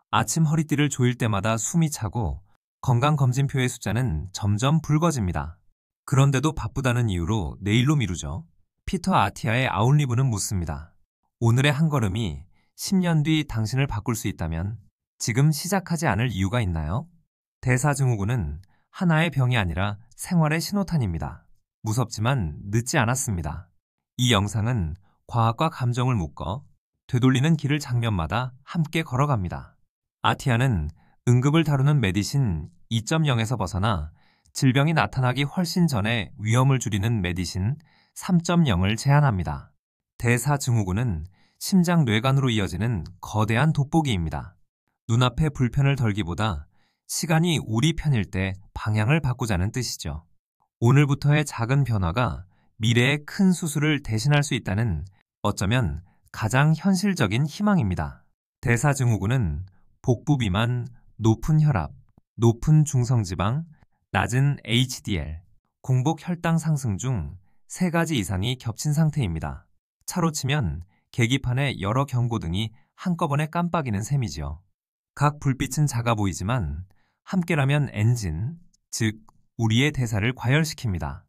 아침 허리띠를 조일 때마다 숨이 차고 건강검진표의 숫자는 점점 붉어집니다. 그런데도 바쁘다는 이유로 내일로 미루죠. 피터 아티아의 아웃리브는 묻습니다. 오늘의 한 걸음이 10년 뒤 당신을 바꿀 수 있다면 지금 시작하지 않을 이유가 있나요? 대사증후군은 하나의 병이 아니라 생활의 신호탄입니다. 무섭지만 늦지 않았습니다. 이 영상은 과학과 감정을 묶어 되돌리는 길을 장면마다 함께 걸어갑니다. 아티아는 응급을 다루는 메디신 2.0에서 벗어나 질병이 나타나기 훨씬 전에 위험을 줄이는 메디신 3.0을 제안합니다. 대사증후군은 심장뇌관으로 이어지는 거대한 돋보기입니다. 눈앞의 불편을 덜기보다 시간이 우리 편일 때 방향을 바꾸자는 뜻이죠. 오늘부터의 작은 변화가 미래의 큰 수술을 대신할 수 있다는 어쩌면 가장 현실적인 희망입니다. 대사증후군은 복부 비만, 높은 혈압, 높은 중성지방, 낮은 HDL, 공복 혈당 상승 중 3가지 이상이 겹친 상태입니다. 차로 치면 계기판에 여러 경고등이 한꺼번에 깜빡이는 셈이지요. 각 불빛은 작아 보이지만 함께라면 엔진, 즉 우리의 대사를 과열시킵니다.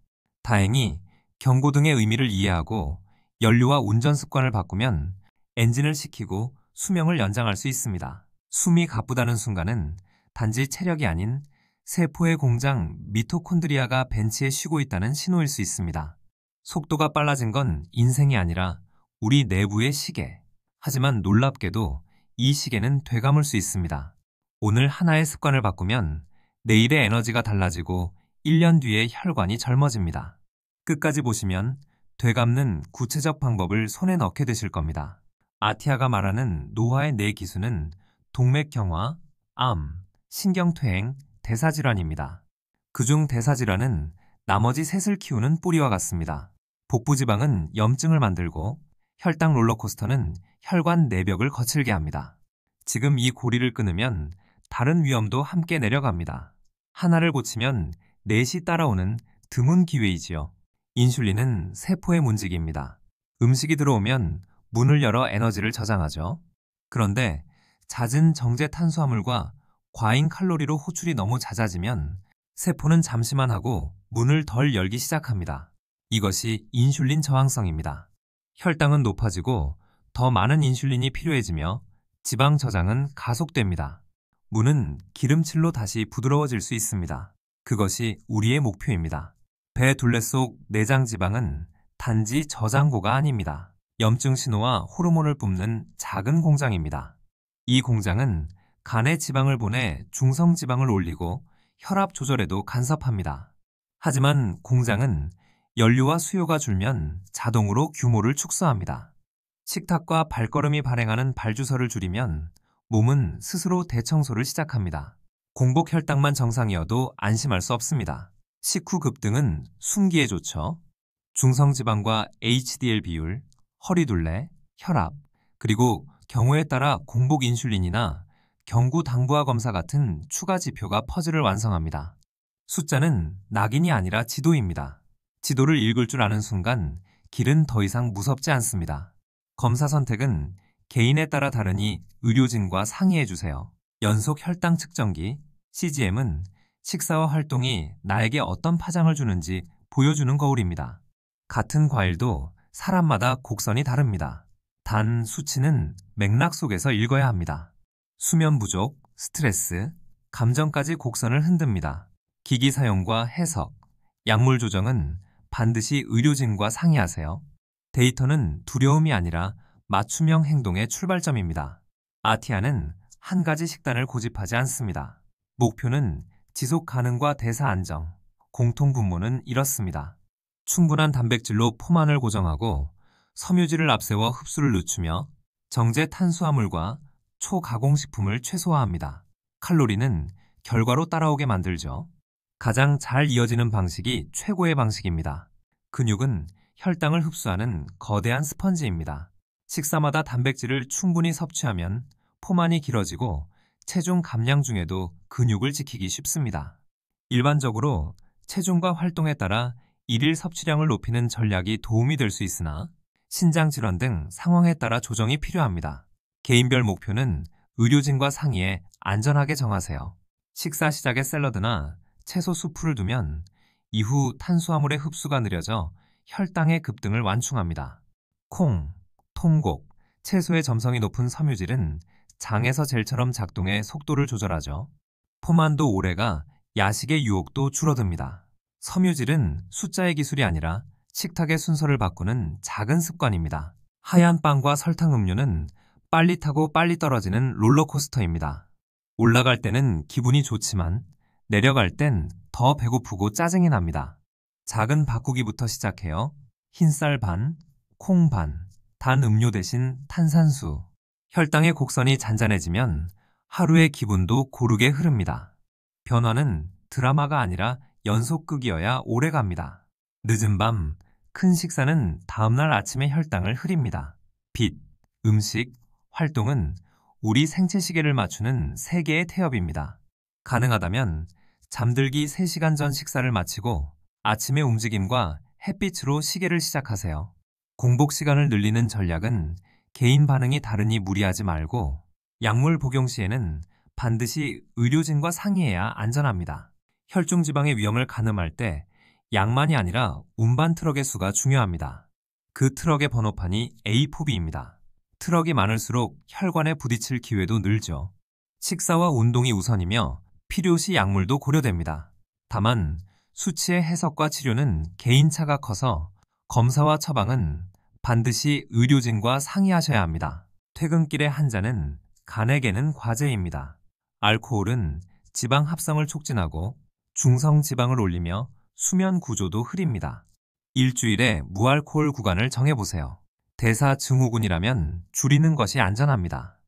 다행히 경고등의 의미를 이해하고 연료와 운전 습관을 바꾸면 엔진을 식히고 수명을 연장할 수 있습니다. 숨이 가쁘다는 순간은 단지 체력이 아닌 세포의 공장 미토콘드리아가 벤치에 쉬고 있다는 신호일 수 있습니다. 속도가 빨라진 건 인생이 아니라 우리 내부의 시계. 하지만 놀랍게도 이 시계는 되감을 수 있습니다. 오늘 하나의 습관을 바꾸면 내일의 에너지가 달라지고 1년 뒤에 혈관이 젊어집니다. 끝까지 보시면 되감는 구체적 방법을 손에 넣게 되실 겁니다. 아티아가 말하는 노화의 4기수는 동맥경화, 암, 신경퇴행, 대사질환입니다. 그중 대사질환은 나머지 셋을 키우는 뿌리와 같습니다. 복부지방은 염증을 만들고 혈당 롤러코스터는 혈관 내벽을 거칠게 합니다. 지금 이 고리를 끊으면 다른 위험도 함께 내려갑니다. 하나를 고치면 넷이 따라오는 드문 기회이지요. 인슐린은 세포의 문지기입니다. 음식이 들어오면 문을 열어 에너지를 저장하죠. 그런데 잦은 정제 탄수화물과 과잉 칼로리로 호출이 너무 잦아지면 세포는 잠시만 하고 문을 덜 열기 시작합니다. 이것이 인슐린 저항성입니다. 혈당은 높아지고 더 많은 인슐린이 필요해지며 지방 저장은 가속됩니다. 문은 기름칠로 다시 부드러워질 수 있습니다. 그것이 우리의 목표입니다. 배 둘레 속 내장 지방은 단지 저장고가 아닙니다. 염증 신호와 호르몬을 뿜는 작은 공장입니다. 이 공장은 간에 지방을 보내 중성지방을 올리고 혈압 조절에도 간섭합니다. 하지만 공장은 연료와 수요가 줄면 자동으로 규모를 축소합니다. 식탁과 발걸음이 발행하는 발주서를 줄이면 몸은 스스로 대청소를 시작합니다. 공복 혈당만 정상이어도 안심할 수 없습니다. 식후 급등은 숨기에 좋죠. 중성지방과 HDL 비율, 허리둘레, 혈압, 그리고 경우에 따라 공복 인슐린이나 경구 당부화 검사 같은 추가 지표가 퍼즐을 완성합니다. 숫자는 낙인이 아니라 지도입니다. 지도를 읽을 줄 아는 순간 길은 더 이상 무섭지 않습니다. 검사 선택은 개인에 따라 다르니 의료진과 상의해 주세요. 연속 혈당 측정기, CGM은 식사와 활동이 나에게 어떤 파장을 주는지 보여주는 거울입니다. 같은 과일도 사람마다 곡선이 다릅니다. 단 수치는 맥락 속에서 읽어야 합니다. 수면 부족, 스트레스, 감정까지 곡선을 흔듭니다. 기기 사용과 해석, 약물 조정은 반드시 의료진과 상의하세요. 데이터는 두려움이 아니라 맞춤형 행동의 출발점입니다. 아티아는 한 가지 식단을 고집하지 않습니다. 목표는 지속 가능과 대사 안정, 공통 분모는 이렇습니다. 충분한 단백질로 포만을 고정하고 섬유질을 앞세워 흡수를 늦추며 정제 탄수화물과 초가공식품을 최소화합니다. 칼로리는 결과로 따라오게 만들죠. 가장 잘 이어지는 방식이 최고의 방식입니다. 근육은 혈당을 흡수하는 거대한 스펀지입니다. 식사마다 단백질을 충분히 섭취하면 포만이 길어지고 체중 감량 중에도 근육을 지키기 쉽습니다. 일반적으로 체중과 활동에 따라 일일 섭취량을 높이는 전략이 도움이 될 수 있으나 신장 질환 등 상황에 따라 조정이 필요합니다. 개인별 목표는 의료진과 상의해 안전하게 정하세요. 식사 시작에 샐러드나 채소 수프를 두면 이후 탄수화물의 흡수가 느려져 혈당의 급등을 완충합니다. 콩, 통곡, 채소의 점성이 높은 섬유질은 장에서 젤처럼 작동해 속도를 조절하죠. 포만도 오레가 야식의 유혹도 줄어듭니다. 섬유질은 숫자의 기술이 아니라 식탁의 순서를 바꾸는 작은 습관입니다. 하얀 빵과 설탕 음료는 빨리 타고 빨리 떨어지는 롤러코스터입니다. 올라갈 때는 기분이 좋지만 내려갈 땐 더 배고프고 짜증이 납니다. 작은 바꾸기부터 시작해요. 흰쌀 반, 콩 반, 단 음료 대신 탄산수. 혈당의 곡선이 잔잔해지면 하루의 기분도 고르게 흐릅니다. 변화는 드라마가 아니라 연속극이어야 오래갑니다. 늦은 밤, 큰 식사는 다음날 아침에 혈당을 흐립니다. 빛, 음식, 활동은 우리 생체 시계를 맞추는 세계의 태엽입니다. 가능하다면 잠들기 3시간 전 식사를 마치고 아침의 움직임과 햇빛으로 시계를 시작하세요. 공복 시간을 늘리는 전략은 개인 반응이 다르니 무리하지 말고 약물 복용 시에는 반드시 의료진과 상의해야 안전합니다. 혈중 지방의 위험을 가늠할 때 약만이 아니라 운반 트럭의 수가 중요합니다. 그 트럭의 번호판이 A4B입니다. 트럭이 많을수록 혈관에 부딪힐 기회도 늘죠. 식사와 운동이 우선이며 필요시 약물도 고려됩니다. 다만 수치의 해석과 치료는 개인차가 커서 검사와 처방은 반드시 의료진과 상의하셔야 합니다. 퇴근길에 한 잔은 간에게는 과제입니다. 알코올은 지방 합성을 촉진하고 중성 지방을 올리며 수면 구조도 흐립니다. 일주일에 무알코올 구간을 정해보세요. 대사 증후군이라면 줄이는 것이 안전합니다.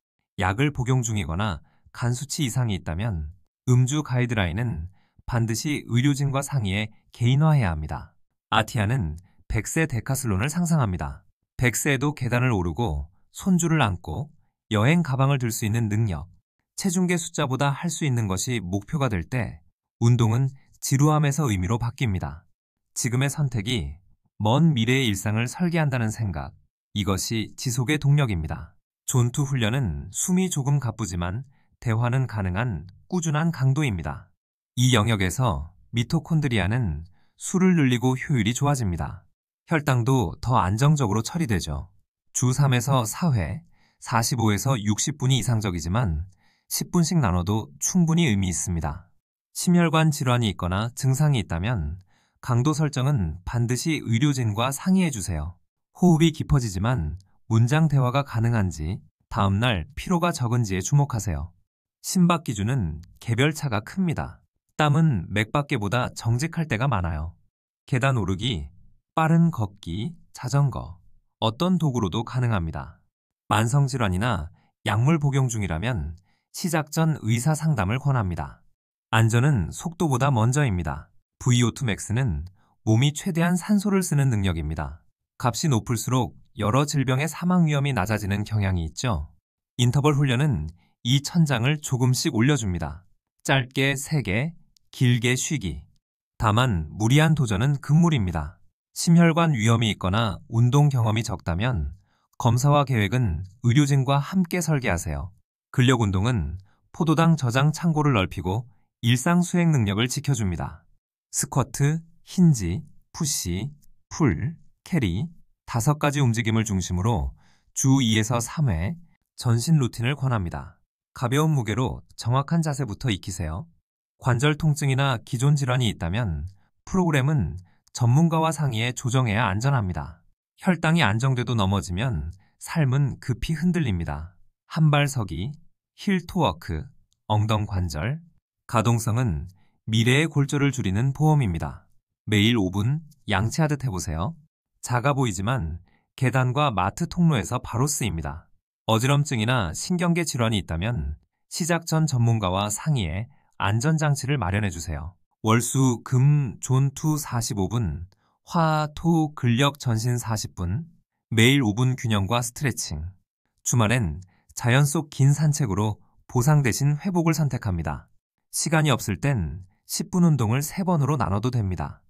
약을 복용 중이거나 간 수치 이상이 있다면 음주 가이드라인은 반드시 의료진과 상의해 개인화해야 합니다. 아티아는 100세 데카슬론을 상상합니다. 100세에도 계단을 오르고 손주를 안고 여행 가방을 들 수 있는 능력, 체중계 숫자보다 할 수 있는 것이 목표가 될 때 운동은 지루함에서 의미로 바뀝니다. 지금의 선택이 먼 미래의 일상을 설계한다는 생각, 이것이 지속의 동력입니다. 존투 훈련은 숨이 조금 가쁘지만 대화는 가능한 꾸준한 강도입니다. 이 영역에서 미토콘드리아는 수를 늘리고 효율이 좋아집니다. 혈당도 더 안정적으로 처리되죠. 주 3에서 4회, 45에서 60분이 이상적이지만 10분씩 나눠도 충분히 의미 있습니다. 심혈관 질환이 있거나 증상이 있다면 강도 설정은 반드시 의료진과 상의해 주세요. 호흡이 깊어지지만 문장 대화가 가능한지, 다음날 피로가 적은지에 주목하세요. 심박 기준은 개별차가 큽니다. 땀은 맥박계보다 정직할 때가 많아요. 계단 오르기, 빠른 걷기, 자전거, 어떤 도구로도 가능합니다. 만성질환이나 약물 복용 중이라면 시작 전 의사 상담을 권합니다. 안전은 속도보다 먼저입니다. VO2 max는 몸이 최대한 산소를 쓰는 능력입니다. 값이 높을수록 여러 질병의 사망 위험이 낮아지는 경향이 있죠. 인터벌 훈련은 이 천장을 조금씩 올려줍니다. 짧게 3개, 길게 쉬기. 다만 무리한 도전은 금물입니다. 심혈관 위험이 있거나 운동 경험이 적다면 검사와 계획은 의료진과 함께 설계하세요. 근력 운동은 포도당 저장 창고를 넓히고 일상 수행 능력을 지켜줍니다. 스쿼트, 힌지, 푸시, 풀, 캐리 5가지 움직임을 중심으로 주 2에서 3회 전신 루틴을 권합니다. 가벼운 무게로 정확한 자세부터 익히세요. 관절 통증이나 기존 질환이 있다면 프로그램은 전문가와 상의해 조정해야 안전합니다. 혈당이 안정돼도 넘어지면 삶은 급히 흔들립니다. 한발 서기, 힐토워크, 엉덩 관절, 가동성은 미래의 골절을 줄이는 보험입니다. 매일 5분 양치하듯 해보세요. 작아 보이지만 계단과 마트 통로에서 바로 쓰입니다. 어지럼증이나 신경계 질환이 있다면 시작 전 전문가와 상의해 안전장치를 마련해주세요. 월수, 금, 존투 45분, 화, 토, 근력 전신 40분, 매일 5분 균형과 스트레칭. 주말엔 자연 속 긴 산책으로 보상 대신 회복을 선택합니다. 시간이 없을 땐 10분 운동을 3번으로 나눠도 됩니다.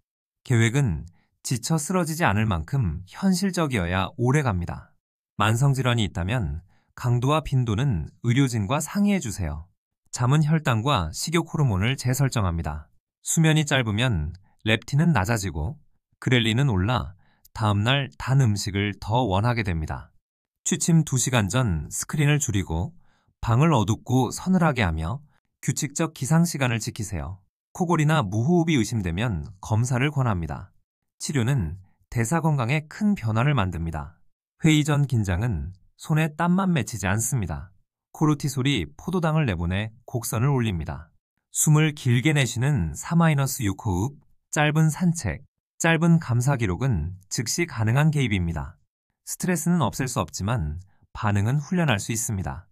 계획은 지쳐 쓰러지지 않을 만큼 현실적이어야 오래 갑니다. 만성질환이 있다면 강도와 빈도는 의료진과 상의해 주세요. 잠은 혈당과 식욕 호르몬을 재설정합니다. 수면이 짧으면 렙틴은 낮아지고 그렐린은 올라 다음날 단 음식을 더 원하게 됩니다. 취침 2시간 전 스크린을 줄이고 방을 어둡고 서늘하게 하며 규칙적 기상 시간을 지키세요. 코골이나 무호흡이 의심되면 검사를 권합니다. 치료는 대사 건강에 큰 변화를 만듭니다. 회의 전 긴장은 손에 땀만 맺히지 않습니다. 코르티솔이 포도당을 내보내 곡선을 올립니다. 숨을 길게 내쉬는 4-6호흡, 짧은 산책, 짧은 감사 기록은 즉시 가능한 개입입니다. 스트레스는 없앨 수 없지만 반응은 훈련할 수 있습니다.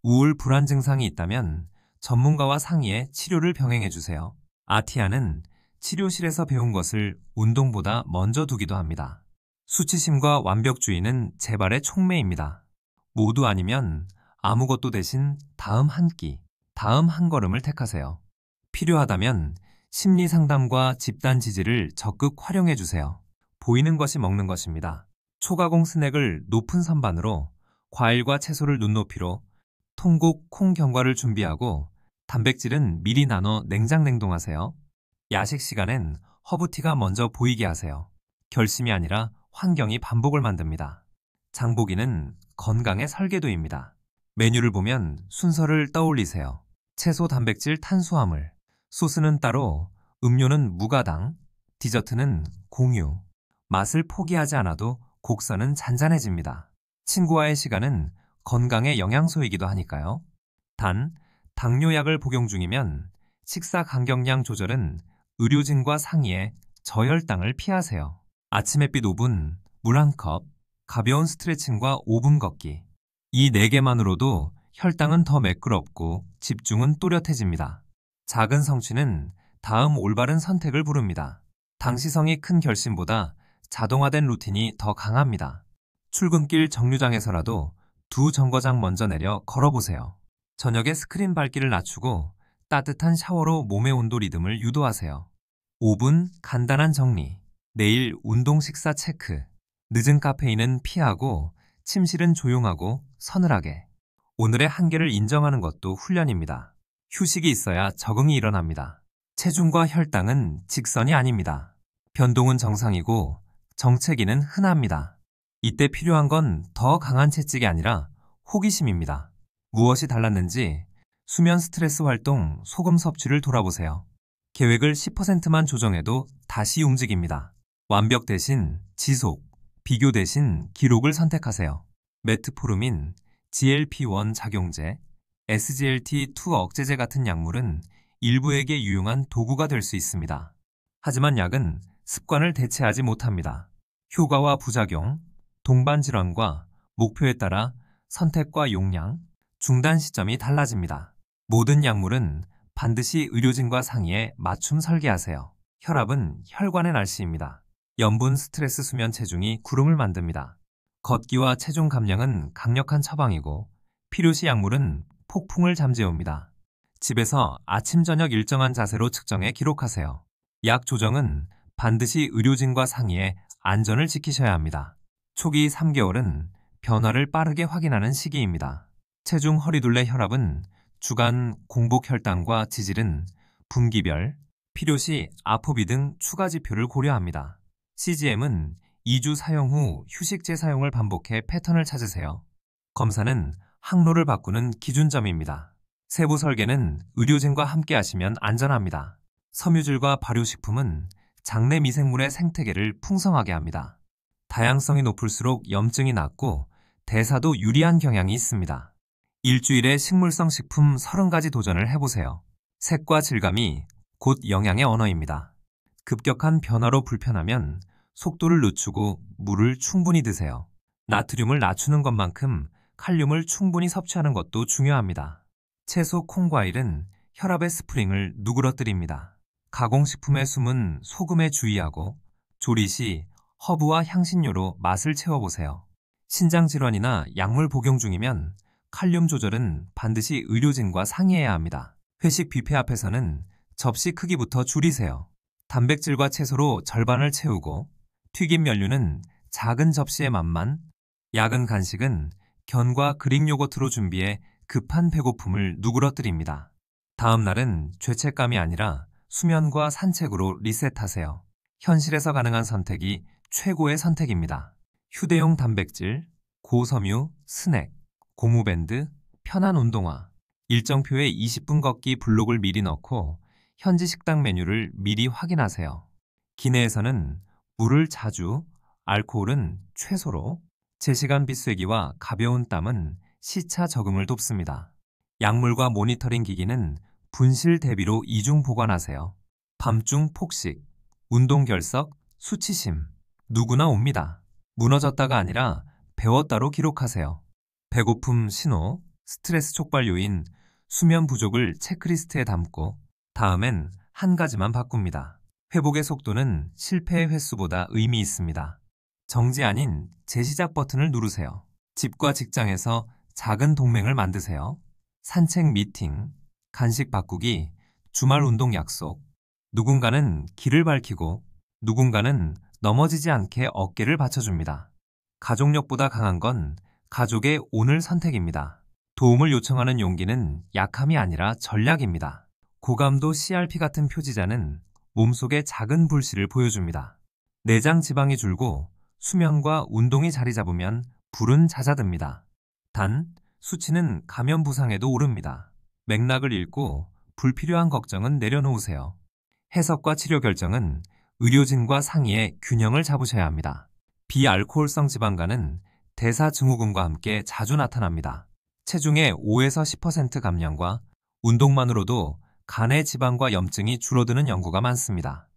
우울, 불안 증상이 있다면 전문가와 상의해 치료를 병행해 주세요. 아티아는 치료실에서 배운 것을 운동보다 먼저 두기도 합니다. 수치심과 완벽주의는 재발의 촉매입니다. 모두 아니면 아무것도 대신 다음 한 끼, 다음 한 걸음을 택하세요. 필요하다면 심리 상담과 집단 지지를 적극 활용해 주세요. 보이는 것이 먹는 것입니다. 초가공 스낵을 높은 선반으로, 과일과 채소를 눈높이로, 통곡, 콩 견과를 준비하고 단백질은 미리 나눠 냉장 냉동하세요. 야식 시간엔 허브티가 먼저 보이게 하세요. 결심이 아니라 환경이 반복을 만듭니다. 장보기는 건강의 설계도입니다. 메뉴를 보면 순서를 떠올리세요. 채소, 단백질, 탄수화물, 소스는 따로, 음료는 무가당, 디저트는 공유. 맛을 포기하지 않아도 곡선은 잔잔해집니다. 친구와의 시간은 건강의 영양소이기도 하니까요. 단, 당뇨약을 복용 중이면 식사 간격량 조절은 의료진과 상의해 저혈당을 피하세요. 아침 햇빛 5분, 물 1컵, 가벼운 스트레칭과 5분 걷기. 이 4개만으로도 혈당은 더 매끄럽고 집중은 또렷해집니다. 작은 성취는 다음 올바른 선택을 부릅니다. 당시성이 큰 결심보다 자동화된 루틴이 더 강합니다. 출근길 정류장에서라도 2 정거장 먼저 내려 걸어보세요. 저녁에 스크린 밝기를 낮추고 따뜻한 샤워로 몸의 온도 리듬을 유도하세요. 5분 간단한 정리. 내일 운동 식사 체크. 늦은 카페인은 피하고 침실은 조용하고 서늘하게. 오늘의 한계를 인정하는 것도 훈련입니다. 휴식이 있어야 적응이 일어납니다. 체중과 혈당은 직선이 아닙니다. 변동은 정상이고 정체기는 흔합니다. 이때 필요한 건 더 강한 채찍이 아니라 호기심입니다. 무엇이 달랐는지 수면 스트레스 활동, 소금 섭취를 돌아보세요. 계획을 10%만 조정해도 다시 움직입니다. 완벽 대신 지속, 비교 대신 기록을 선택하세요. 메트포르민, GLP-1 작용제, SGLT2 억제제 같은 약물은 일부에게 유용한 도구가 될 수 있습니다. 하지만 약은 습관을 대체하지 못합니다. 효과와 부작용, 동반 질환과 목표에 따라 선택과 용량, 중단 시점이 달라집니다. 모든 약물은 반드시 의료진과 상의해 맞춤 설계하세요. 혈압은 혈관의 날씨입니다. 염분, 스트레스, 수면, 체중이 구름을 만듭니다. 걷기와 체중 감량은 강력한 처방이고 필요시 약물은 폭풍을 잠재웁니다. 집에서 아침, 저녁 일정한 자세로 측정해 기록하세요. 약 조정은 반드시 의료진과 상의해 안전을 지키셔야 합니다. 초기 3개월은 변화를 빠르게 확인하는 시기입니다. 체중, 허리둘레, 혈압은 주간 공복 혈당과 지질은 분기별, 필요시 아포비 등 추가 지표를 고려합니다. CGM은 2주 사용 후 휴식 재사용을 반복해 패턴을 찾으세요. 검사는 항로를 바꾸는 기준점입니다. 세부 설계는 의료진과 함께 하시면 안전합니다. 섬유질과 발효식품은 장내 미생물의 생태계를 풍성하게 합니다. 다양성이 높을수록 염증이 낮고 대사도 유리한 경향이 있습니다. 일주일에 식물성 식품 30가지 도전을 해보세요. 색과 질감이 곧 영양의 언어입니다. 급격한 변화로 불편하면 속도를 늦추고 물을 충분히 드세요. 나트륨을 낮추는 것만큼 칼륨을 충분히 섭취하는 것도 중요합니다. 채소, 콩, 과일은 혈압의 스프링을 누그러뜨립니다. 가공식품의 숨은 소금에 주의하고 조리 시 허브와 향신료로 맛을 채워보세요. 신장질환이나 약물 복용 중이면 칼륨 조절은 반드시 의료진과 상의해야 합니다. 회식 뷔페 앞에서는 접시 크기부터 줄이세요. 단백질과 채소로 절반을 채우고 튀김 면류는 작은 접시의 맛만, 약은 간식은 견과 그릭 요거트로 준비해 급한 배고픔을 누그러뜨립니다. 다음 날은 죄책감이 아니라 수면과 산책으로 리셋하세요. 현실에서 가능한 선택이 최고의 선택입니다. 휴대용 단백질, 고섬유, 스낵, 고무밴드, 편한 운동화, 일정표에 20분 걷기 블록을 미리 넣고 현지 식당 메뉴를 미리 확인하세요. 기내에서는 물을 자주, 알코올은 최소로, 제시간 비수기와 가벼운 땀은 시차 적응을 돕습니다. 약물과 모니터링 기기는 분실 대비로 이중 보관하세요. 밤중 폭식, 운동 결석, 수치심, 누구나 옵니다. 무너졌다가 아니라 배웠다로 기록하세요. 배고픔 신호, 스트레스 촉발 요인, 수면 부족을 체크리스트에 담고 다음엔 한 가지만 바꿉니다. 회복의 속도는 실패의 횟수보다 의미 있습니다. 정지 아닌 재시작 버튼을 누르세요. 집과 직장에서 작은 동맹을 만드세요. 산책 미팅, 간식 바꾸기, 주말 운동 약속. 누군가는 길을 밝히고 누군가는 넘어지지 않게 어깨를 받쳐줍니다. 가족력보다 강한 건 가족의 오늘 선택입니다. 도움을 요청하는 용기는 약함이 아니라 전략입니다. 고감도 CRP 같은 표지자는 몸속의 작은 불씨를 보여줍니다. 내장 지방이 줄고 수면과 운동이 자리 잡으면 불은 잦아듭니다. 단, 수치는 감염 부상에도 오릅니다. 맥락을 읽고 불필요한 걱정은 내려놓으세요. 해석과 치료 결정은 의료진과 상의해 균형을 잡으셔야 합니다. 비알코올성 지방간은 대사증후군과 함께 자주 나타납니다. 체중의 5에서 10% 감량과 운동만으로도 간의 지방과 염증이 줄어드는 연구가 많습니다.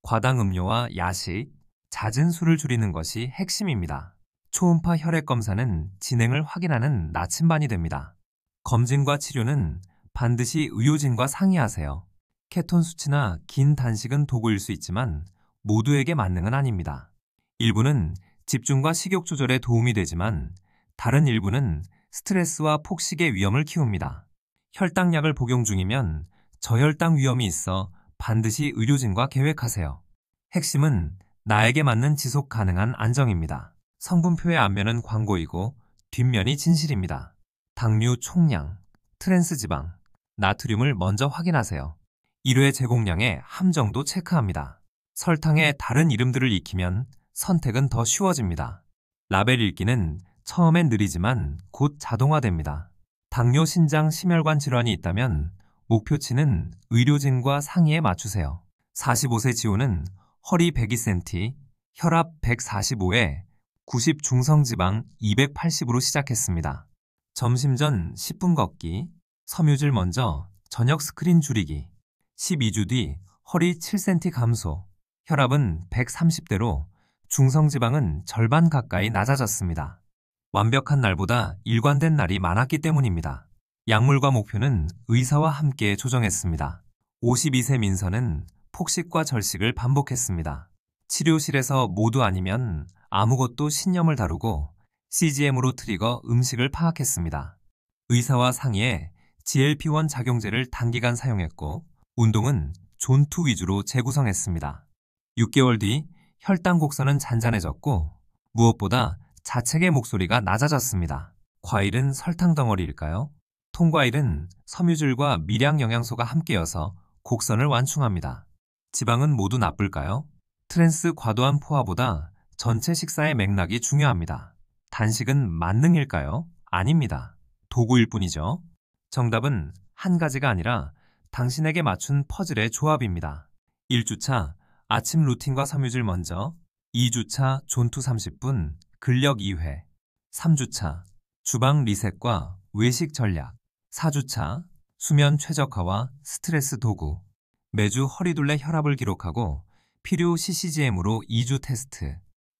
과당 음료와 야식, 잦은 술을 줄이는 것이 핵심입니다. 초음파 혈액 검사는 진행을 확인하는 나침반이 됩니다. 검진과 치료는 반드시 의료진과 상의하세요. 케톤 수치나 긴 단식은 도구일 수 있지만 모두에게 만능은 아닙니다. 일부는 집중과 식욕 조절에 도움이 되지만 다른 일부는 스트레스와 폭식의 위험을 키웁니다. 혈당약을 복용 중이면 저혈당 위험이 있어 반드시 의료진과 계획하세요. 핵심은 나에게 맞는 지속 가능한 안정입니다. 성분표의 앞면은 광고이고 뒷면이 진실입니다. 당류 총량, 트랜스지방, 나트륨을 먼저 확인하세요. 1회 제공량의 함정도 체크합니다. 설탕의 다른 이름들을 익히면 선택은 더 쉬워집니다. 라벨 읽기는 처음엔 느리지만 곧 자동화됩니다. 당뇨, 신장, 심혈관 질환이 있다면 목표치는 의료진과 상의에 맞추세요. 45세 지호는 허리 102cm, 혈압 145에 90 중성지방 280으로 시작했습니다. 점심 전 10분 걷기, 섬유질 먼저 저녁 스크린 줄이기, 12주 뒤 허리 7cm 감소, 혈압은 130대로 중성지방은 절반 가까이 낮아졌습니다. 완벽한 날보다 일관된 날이 많았기 때문입니다. 약물과 목표는 의사와 함께 조정했습니다. 52세 민서는 폭식과 절식을 반복했습니다. 치료실에서 모두 아니면 아무것도 신념을 다루고 CGM으로 트리거 음식을 파악했습니다. 의사와 상의해 GLP-1 작용제를 단기간 사용했고 운동은 존투 위주로 재구성했습니다. 6개월 뒤 혈당 곡선은 잔잔해졌고 무엇보다 자책의 목소리가 낮아졌습니다. 과일은 설탕 덩어리일까요? 통과일은 섬유질과 미량 영양소가 함께여서 곡선을 완충합니다. 지방은 모두 나쁠까요? 트랜스 과도한 포화보다 전체 식사의 맥락이 중요합니다. 단식은 만능일까요? 아닙니다. 도구일 뿐이죠. 정답은 한 가지가 아니라 당신에게 맞춘 퍼즐의 조합입니다. 1주차 아침 루틴과 섬유질 먼저, 2주차 존투 30분, 근력 2회, 3주차 주방 리셋과 외식 전략, 4주차 수면 최적화와 스트레스 도구, 매주 허리둘레 혈압을 기록하고 필요 CCGM으로 2주 테스트,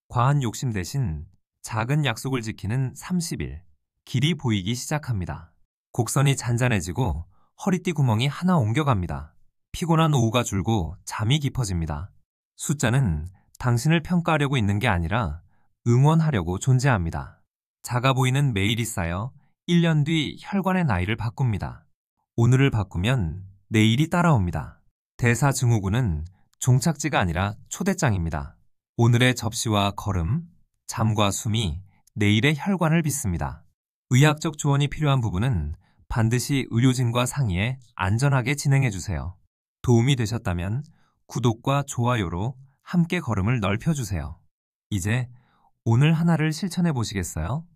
과한 욕심 대신 작은 약속을 지키는 30일, 길이 보이기 시작합니다. 곡선이 잔잔해지고 허리띠 구멍이 하나 옮겨갑니다. 피곤한 오후가 줄고 잠이 깊어집니다. 숫자는 당신을 평가하려고 있는 게 아니라 응원하려고 존재합니다. 작아 보이는 매일이 쌓여 1년 뒤 혈관의 나이를 바꿉니다. 오늘을 바꾸면 내일이 따라옵니다. 대사증후군은 종착지가 아니라 초대장입니다. 오늘의 접시와 걸음, 잠과 숨이 내일의 혈관을 빚습니다. 의학적 조언이 필요한 부분은 반드시 의료진과 상의해 안전하게 진행해 주세요. 도움이 되셨다면 구독과 좋아요로 함께 걸음을 넓혀주세요. 이제 오늘 하나를 실천해 보시겠어요?